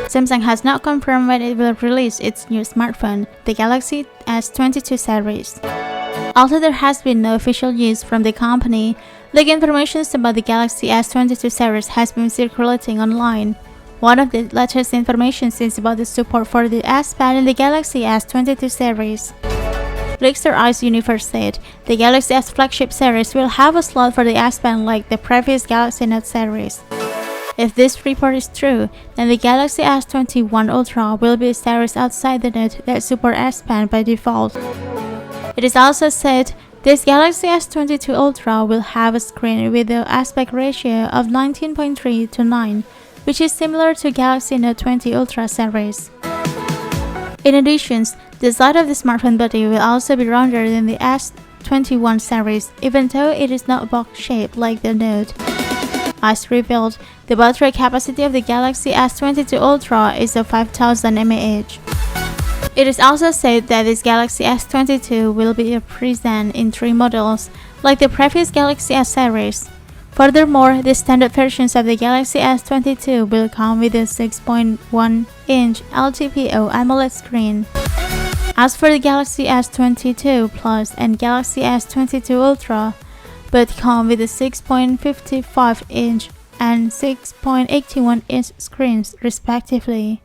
Samsung has not confirmed when it will release its new smartphone, the Galaxy S22 series. Although there has been no official news from the company, leaked information about the Galaxy S22 series has been circulating online. One of the latest information is about the support for the S Pen in the Galaxy S22 series. Leakster Ice Universe said the Galaxy S flagship series will have a slot for the S Pen like the previous Galaxy Note series. If this report is true, then the Galaxy S21 Ultra will be a series outside the Note that support S Pen by default. It is also said this Galaxy S22 Ultra will have a screen with an aspect ratio of 19.3 to 9, which is similar to Galaxy Note20 Ultra series. In addition, the side of the smartphone body will also be rounder than the S21 series, even though it is not box-shaped like the Note. As revealed, the battery capacity of the Galaxy S22 Ultra is of 5000 mAh. It is also said that this Galaxy S22 will be present in 3 models, like the previous Galaxy S series. Furthermore, the standard versions of the Galaxy S22 will come with a 6.1-inch LTPO AMOLED screen. As for the Galaxy S22 Plus and Galaxy S22 Ultra, both come with a 6.55-inch and 6.81-inch screens respectively.